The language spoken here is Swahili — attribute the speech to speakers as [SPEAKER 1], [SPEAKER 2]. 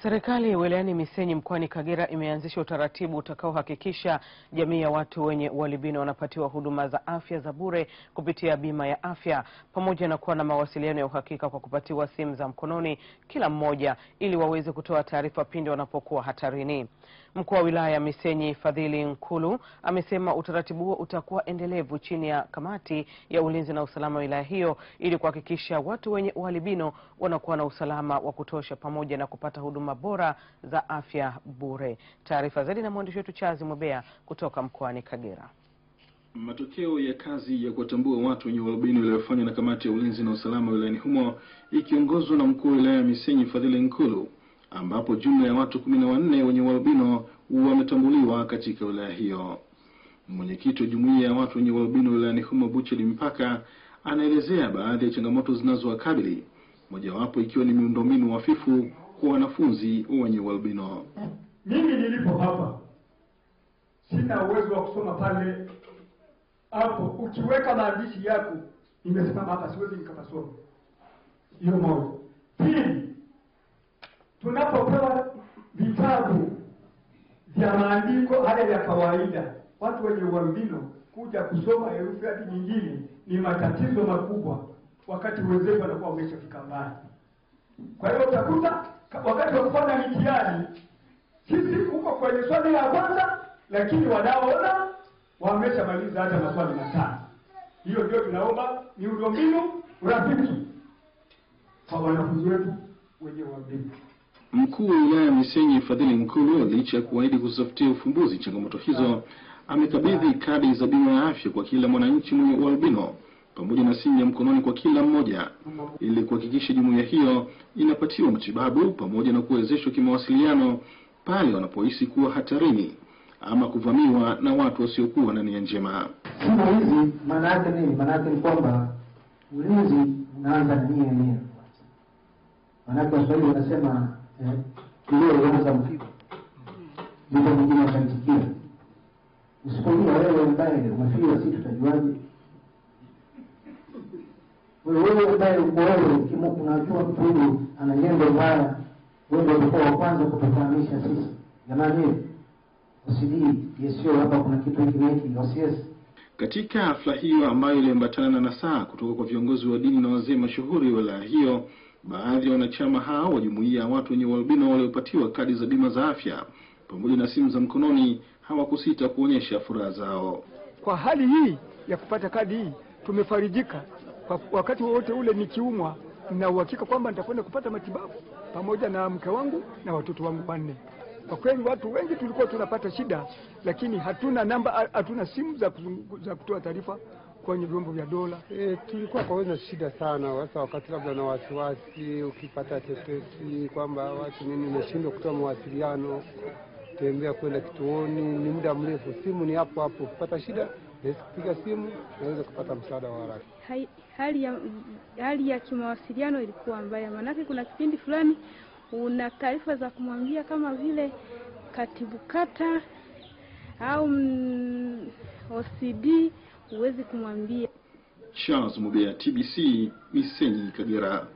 [SPEAKER 1] Serikali wilayani Misenyi mkoani Kagera imeanzisha utaratibu utakaohakikisha jamii ya watu wenye ualbino wanapatiwa huduma za afya za bure kupitia bima ya afya, pamoja na kuwa na mawasiliano ya uhakika kwa kupatiwa simu za mkononi kila mmoja ili waweze kutoa taarifa pindi wanapokuwa hatarini. Mkuu wa wilaya ya Misenyi Fadhili Nkulu amesema utaratibu huo utakuwa endelevu chini ya kamati ya ulinzi na usalama wa wilaya hiyo ili kuhakikisha watu wenye ualbino wanakuwa na usalama wa kutosha pamoja na kupata huduma bora za afya bure. Taarifa zaidi na mwandishi wetu Chazi Mwebea kutoka mkoani Kagera.
[SPEAKER 2] Matokeo ya kazi ya kuwatambua watu wenye ualbino iliyofanywa na kamati ya ulinzi na usalama wilayani humo ikiongozwa na mkuu wa wilaya ya Misenyi Fadhili Nkulu, ambapo jumla ya watu 14 wenye ualbino wametambuliwa katika wilaya hiyo. Mwenyekiti wa jumuiya ya watu wenye ualbino wilayani humo Bucheli Mpaka anaelezea baadhi ya changamoto zinazowakabili, mojawapo ikiwa ni miundombinu hafifu kwa wanafunzi wenye ualbino.
[SPEAKER 3] Mimi nilipo hapa sina uwezo wa kusoma pale hapo, ukiweka maandishi yako nimesema hapa siwezi nikapasoma. Hiyo moja. Pili, tunapopewa vitabu vya maandiko haya ya kawaida, watu wenye ualbino kuja kusoma herufi hadi nyingine ni matatizo makubwa, wakati wenzetu wanakuwa wameshafika mbali. Kwa hiyo utakuta wakati wa kufanya mitihani sisi uko kwenye swali la kwanza, lakini wanaoona wameshamaliza hata maswali matano. Hiyo ndio tunaomba miundombinu rafiki kwa wanafunzi wetu wenye ualbino.
[SPEAKER 2] Mkuu wa wilaya ya Misenyi Fadhili Nkulu, licha ya kuahidi kutafutia ufumbuzi changamoto hizo, amekabidhi kadi za bima ya afya kwa kila mwananchi mwenye ualbino pamoja na simu ya mkononi kwa kila mmoja ili kuhakikisha jumuiya hiyo inapatiwa matibabu pamoja na kuwezeshwa kimawasiliano pale wanapohisi kuwa hatarini ama kuvamiwa na watu wasiokuwa na nia njema.
[SPEAKER 4] Simu hizi maana yake nini? Maana yake ni kwamba ulinzi unaanza na nia. Maana yake Waswahili wanasema kilio huanza mpigo, ndipo mwingine atanisikia. Usipojua wewe ambaye umefiwa, si tutajuaje? Wewe ambaye uko wewe unajua mtu huyu ana nyendo mbaya, wewe ndio utakuwa wa kwanza kutufahamisha sisi. Jamani, usidii yesio hapa kuna kitu hiki OCS.
[SPEAKER 2] Katika hafla hiyo ambayo iliambatana na nasaha kutoka kwa viongozi wa dini na wazee mashuhuri wa wilaya hiyo, baadhi ya wanachama hao wa jumuiya ya watu wenye ualbino waliopatiwa kadi za bima za afya pamoja na simu za mkononi hawakusita kuonyesha furaha zao.
[SPEAKER 3] Kwa hali hii ya kupata kadi hii tumefarijika. Kwa wakati wote ule nikiumwa na uhakika kwamba nitakwenda kupata matibabu pamoja na mke wangu na watoto wangu wanne. Kwa kweli watu wengi tulikuwa tunapata shida, lakini hatuna namba, hatuna simu za kutoa taarifa kwenye vyombo vya dola.
[SPEAKER 5] Tulikuwa kwa shida sana, hasa wakati labda na wasiwasi, ukipata tetesi kwamba watu nini umeshindwa kutoa mawasiliano, tembea kwenda kituoni ni muda mrefu, simu ni hapo hapo, ukipata shida naweza kupiga simu naweza kupata msaada wa haraka.
[SPEAKER 6] Hali ya kimawasiliano ilikuwa mbaya, maana kuna kipindi fulani una taarifa za kumwambia kama vile katibu kata au OCD huwezi kumwambia.
[SPEAKER 2] Chazi Mwebea, TBC, Misenyi, Kagera.